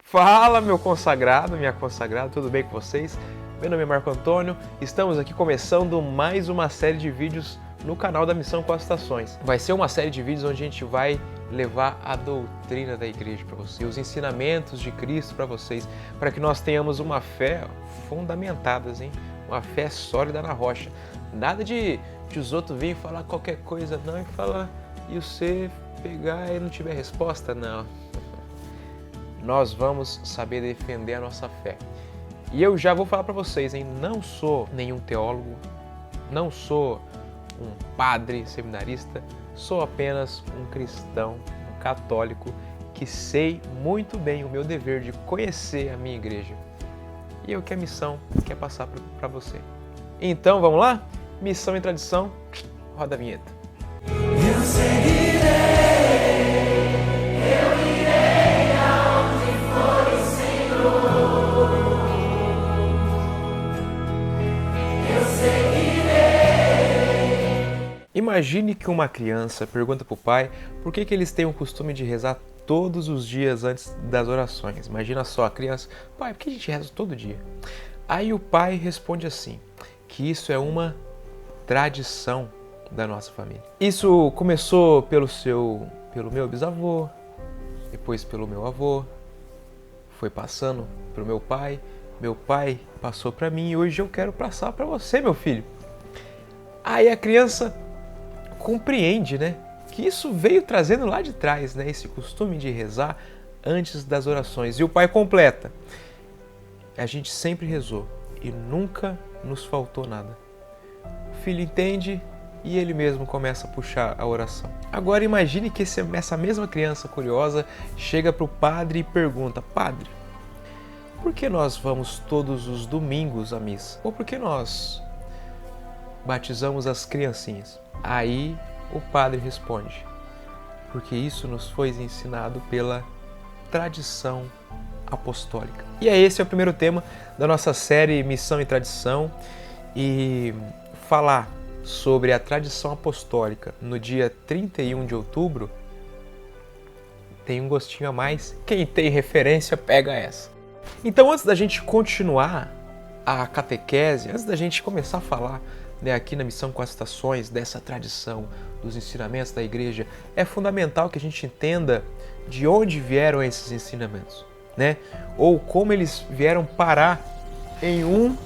Fala, meu consagrado, minha consagrada, tudo bem com vocês? Meu nome é Marco Antônio, estamos aqui começando mais uma série de vídeos no canal da Missão com as Estações. Vai ser uma série de vídeos onde a gente vai levar a doutrina da igreja para vocês, os ensinamentos de Cristo para vocês, para que nós tenhamos uma fé fundamentada, hein? Uma fé sólida na rocha. Nada de os outros virem falar qualquer coisa, não, e você pegar e não tiver resposta, não. Nós vamos saber defender a nossa fé. E eu já vou falar para vocês, hein? Não sou nenhum teólogo, não sou um padre seminarista, sou apenas um cristão, um católico, que sei muito bem o meu dever de conhecer a minha igreja. E é o que a missão quer passar para você. Então, vamos lá? Missão e tradição, roda a vinheta. Eu seguirei. Imagine que uma criança pergunta para o pai por que eles têm o costume de rezar todos os dias antes das orações. Imagina só a criança, pai, por que a gente reza todo dia? Aí o pai responde assim, que isso é uma tradição da nossa família. Isso começou pelo meu bisavô, depois pelo meu avô, foi passando pelo meu pai passou para mim e hoje eu quero passar para você, meu filho. Aí a criança compreende, né, que isso veio trazendo lá de trás, né, esse costume de rezar antes das orações. E o pai completa: a gente sempre rezou e nunca nos faltou nada. O filho entende e ele mesmo começa a puxar a oração. Agora imagine que essa mesma criança curiosa chega para o padre e pergunta: padre, por que nós vamos todos os domingos à missa? Ou por que nós batizamos as criancinhas? Aí o padre responde: porque isso nos foi ensinado pela tradição apostólica. E esse é o primeiro tema da nossa série Missão e Tradição. E falar sobre a tradição apostólica no dia 31 de outubro tem um gostinho a mais. Quem tem referência pega essa. Então, antes da gente continuar a catequese, antes da gente começar a falar, né, aqui na Missão com as Estações, dessa tradição, dos ensinamentos da igreja, é fundamental que a gente entenda de onde vieram esses ensinamentos, né? Ou como eles vieram parar em um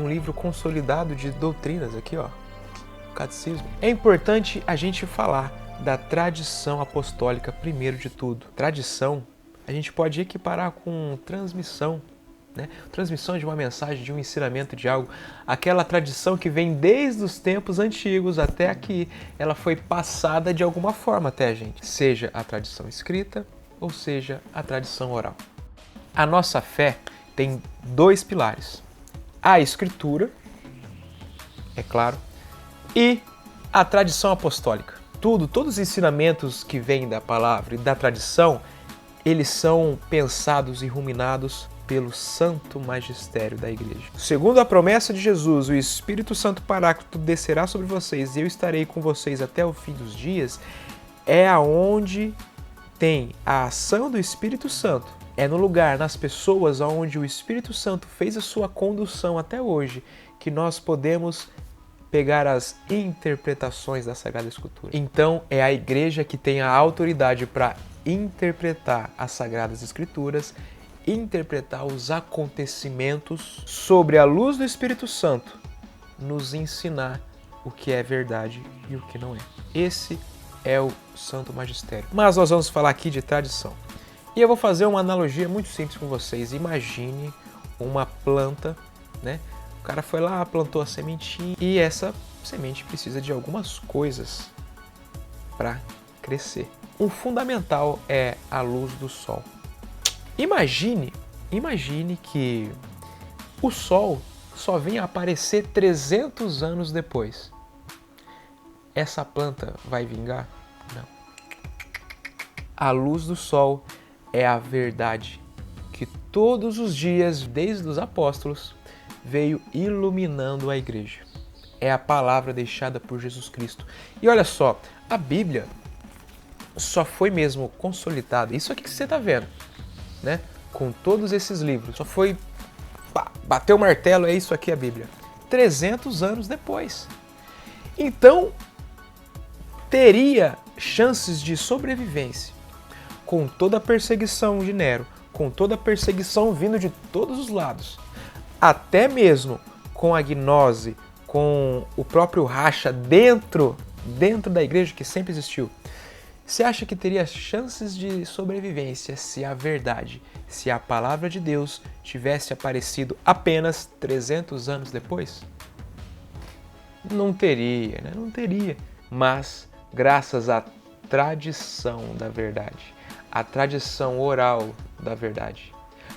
livro consolidado de doutrinas, aqui, ó, o Catecismo. É importante a gente falar da tradição apostólica primeiro de tudo. Tradição, a gente pode equiparar com transmissão, né? Transmissão de uma mensagem, de um ensinamento, de algo. Aquela tradição que vem desde os tempos antigos até aqui, ela foi passada de alguma forma até a gente. Seja a tradição escrita ou seja a tradição oral. A nossa fé tem dois pilares: a escritura, é claro, e a tradição apostólica. Todos os ensinamentos que vêm da palavra e da tradição, eles são pensados e ruminados pelo Santo Magistério da Igreja. Segundo a promessa de Jesus, o Espírito Santo Paráclito descerá sobre vocês e eu estarei com vocês até o fim dos dias, é aonde tem a ação do Espírito Santo. É no lugar, nas pessoas onde o Espírito Santo fez a sua condução até hoje, que nós podemos pegar as interpretações da Sagrada Escritura. Então, é a igreja que tem a autoridade para interpretar as Sagradas Escrituras, interpretar os acontecimentos sobre a luz do Espírito Santo, nos ensinar o que é verdade e o que não é. Esse é o Santo Magistério. Mas nós vamos falar aqui de tradição. E eu vou fazer uma analogia muito simples com vocês. Imagine uma planta, né? O cara foi lá, plantou a sementinha e essa semente precisa de algumas coisas para crescer. O fundamental é a luz do sol. Imagine que o sol só vem a aparecer 300 anos depois. Essa planta vai vingar? Não. A luz do sol é a verdade que todos os dias, desde os apóstolos, veio iluminando a igreja. É a palavra deixada por Jesus Cristo. E olha só, a Bíblia, só foi mesmo consolidado, isso aqui que você está vendo, né? Com todos esses livros, só foi, bateu o martelo, é isso aqui a Bíblia, 300 anos depois. Então, teria chances de sobrevivência com toda a perseguição de Nero, com toda a perseguição vindo de todos os lados, até mesmo com a gnose, com o próprio racha dentro da igreja que sempre existiu. Você acha que teria chances de sobrevivência se a verdade, se a palavra de Deus tivesse aparecido apenas 300 anos depois? Não teria, né? Não teria. Mas, graças à tradição da verdade, à tradição oral da verdade,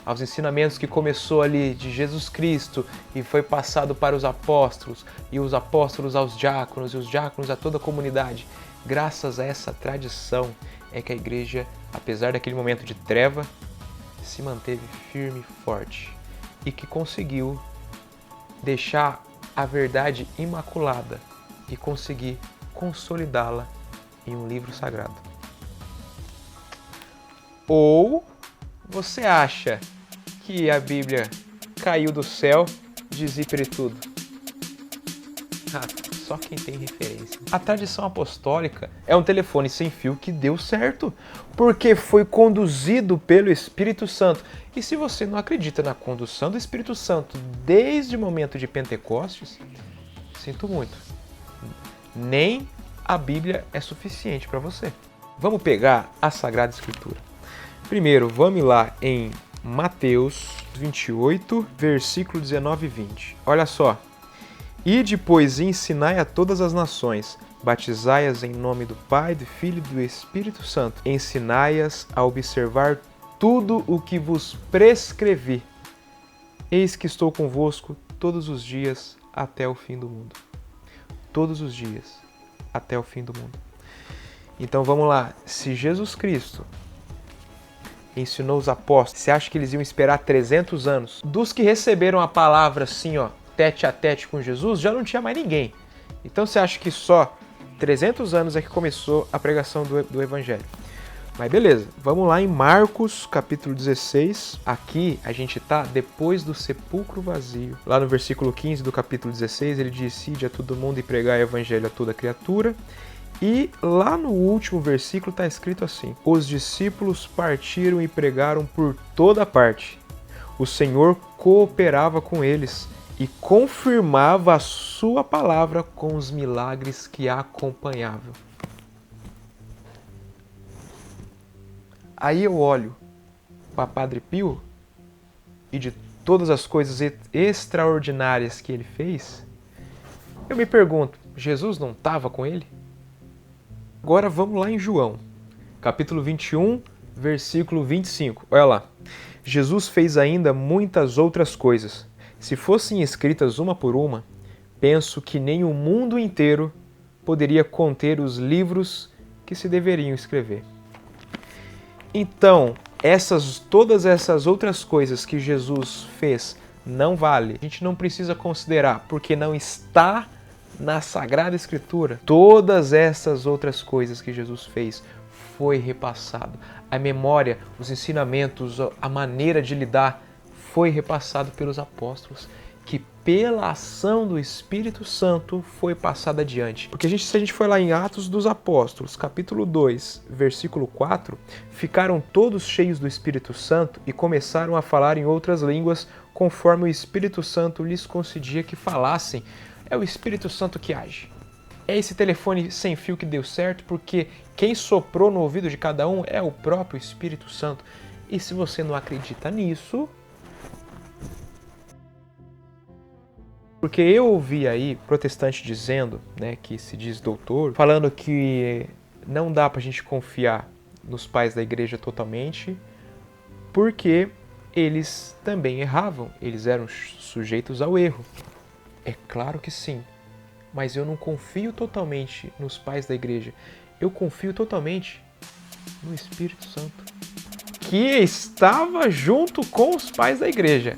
aos ensinamentos que começou ali de Jesus Cristo e foi passado para os apóstolos, e os apóstolos aos diáconos, e os diáconos a toda a comunidade. Graças a essa tradição é que a igreja, apesar daquele momento de treva, se manteve firme e forte e que conseguiu deixar a verdade imaculada e conseguir consolidá-la em um livro sagrado. Ou você acha que a Bíblia caiu do céu de zíper e tudo? Só quem tem referência. A tradição apostólica é um telefone sem fio que deu certo, porque foi conduzido pelo Espírito Santo. E se você não acredita na condução do Espírito Santo desde o momento de Pentecostes, sinto muito. Nem a Bíblia é suficiente para você. Vamos pegar a Sagrada Escritura. Primeiro, vamos lá em Mateus 28, versículo 19 e 20. Olha só. Ide, pois, e ensinai a todas as nações, batizai-as em nome do Pai, do Filho e do Espírito Santo, ensinai-as a observar tudo o que vos prescrevi. Eis que estou convosco todos os dias até o fim do mundo. Todos os dias até o fim do mundo. Então vamos lá, se Jesus Cristo ensinou os apóstolos, você acha que eles iam esperar 300 anos? Dos que receberam a palavra assim, ó, tete a tete com Jesus, já não tinha mais ninguém. Então você acha que só 300 anos é que começou a pregação do Evangelho? Mas beleza, vamos lá em Marcos capítulo 16. Aqui a gente está depois do sepulcro vazio. Lá no versículo 15 do capítulo 16 ele diz: ide a todo mundo e pregai o Evangelho a toda criatura. E lá no último versículo está escrito assim: os discípulos partiram e pregaram por toda parte. O Senhor cooperava com eles e confirmava a sua palavra com os milagres que a acompanhavam. Aí eu olho para Padre Pio e de todas as coisas extraordinárias que ele fez, eu me pergunto, Jesus não estava com ele? Agora vamos lá em João, capítulo 21, versículo 25. Olha lá. Jesus fez ainda muitas outras coisas. Se fossem escritas uma por uma, penso que nem o mundo inteiro poderia conter os livros que se deveriam escrever. Então, todas essas outras coisas que Jesus fez não vale. A gente não precisa considerar, porque não está na Sagrada Escritura. Todas essas outras coisas que Jesus fez foi repassado. A memória, os ensinamentos, a maneira de lidar foi repassado pelos apóstolos, que pela ação do Espírito Santo foi passado adiante. Porque se a gente for lá em Atos dos Apóstolos, capítulo 2, versículo 4, ficaram todos cheios do Espírito Santo e começaram a falar em outras línguas, conforme o Espírito Santo lhes concedia que falassem. É o Espírito Santo que age. É esse telefone sem fio que deu certo, porque quem soprou no ouvido de cada um é o próprio Espírito Santo. E se você não acredita nisso... Porque eu ouvi aí protestante dizendo, né, que se diz doutor, falando que não dá pra gente confiar nos pais da igreja totalmente, porque eles também erravam, eles eram sujeitos ao erro. É claro que sim, mas eu não confio totalmente nos pais da igreja, eu confio totalmente no Espírito Santo, que estava junto com os pais da igreja.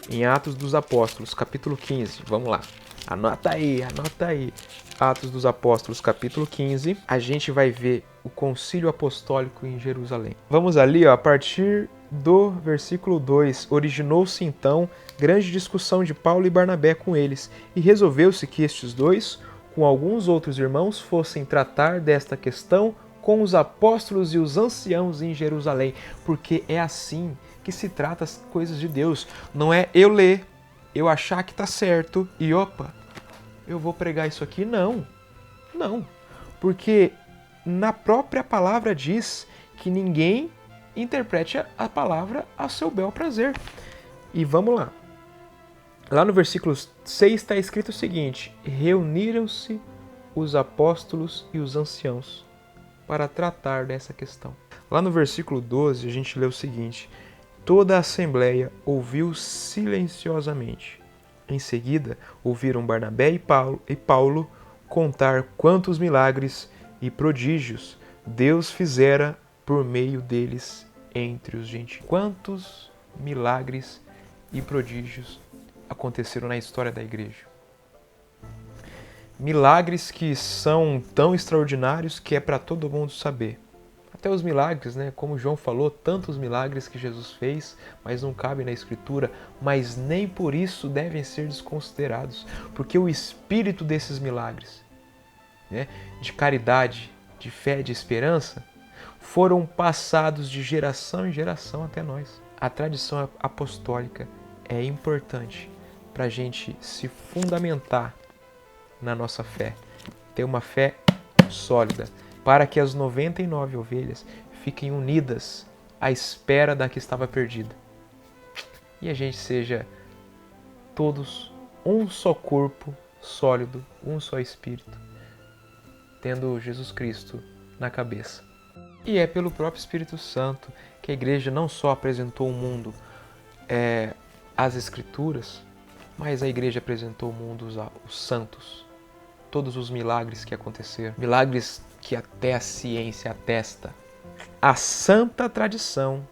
Em Atos dos Apóstolos, capítulo 15, vamos lá, anota aí, Atos dos Apóstolos, capítulo 15, a gente vai ver o concílio apostólico em Jerusalém. Vamos ali, ó, a partir do versículo 2. Originou-se então grande discussão de Paulo e Barnabé com eles, e resolveu-se que estes dois, com alguns outros irmãos, fossem tratar desta questão com os apóstolos e os anciãos em Jerusalém, porque é assim que se trata as coisas de Deus. Não é eu ler, eu achar que está certo e opa, eu vou pregar isso aqui. Não, porque na própria palavra diz que ninguém interprete a palavra a seu bel prazer. E vamos lá. Lá no versículo 6 está escrito o seguinte: reuniram-se os apóstolos e os anciãos para tratar dessa questão. Lá no versículo 12 a gente lê o seguinte: toda a assembleia ouviu silenciosamente. Em seguida, ouviram Barnabé e Paulo contar quantos milagres e prodígios Deus fizera por meio deles entre os gentios. Quantos milagres e prodígios aconteceram na história da igreja? Milagres que são tão extraordinários que é para todo mundo saber. Até os milagres, né? Como João falou, tantos milagres que Jesus fez, mas não cabem na Escritura, mas nem por isso devem ser desconsiderados, porque o espírito desses milagres, né, de caridade, de fé, de esperança, foram passados de geração em geração até nós. A tradição apostólica é importante para a gente se fundamentar na nossa fé, ter uma fé sólida, para que as 99 ovelhas fiquem unidas à espera da que estava perdida. E a gente seja todos um só corpo sólido, um só espírito, tendo Jesus Cristo na cabeça. E é pelo próprio Espírito Santo que a igreja não só apresentou ao mundo as Escrituras, mas a igreja apresentou ao mundo os santos, todos os milagres que aconteceram, milagres que até a ciência atesta. A santa tradição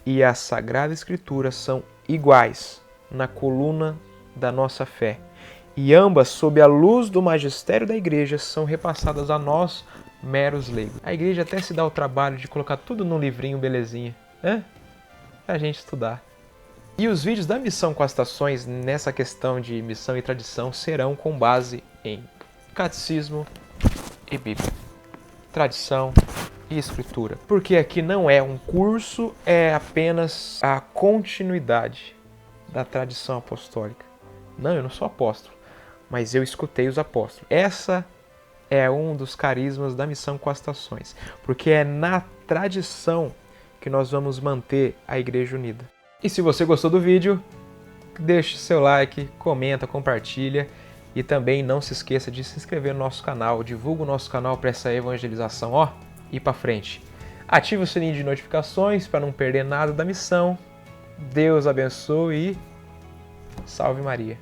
e a Sagrada Escritura são iguais na coluna da nossa fé, e ambas, sob a luz do magistério da igreja, são repassadas a nós, meros leigos. A igreja até se dá o trabalho de colocar tudo num livrinho belezinha, né? Pra gente estudar. E os vídeos da Missão com as Estações nessa questão de missão e tradição serão com base em catecismo e Bíblia, tradição e escritura. Porque aqui não é um curso, é apenas a continuidade da tradição apostólica. Não, eu não sou apóstolo, mas eu escutei os apóstolos. Essa é um dos carismas da Missão com as Estações, porque é na tradição que nós vamos manter a igreja unida. E se você gostou do vídeo, deixe seu like, comenta, compartilha. E também não se esqueça de se inscrever no nosso canal, divulga o nosso canal para essa evangelização, ó, ir para frente. Ative o sininho de notificações para não perder nada da missão. Deus abençoe e salve Maria.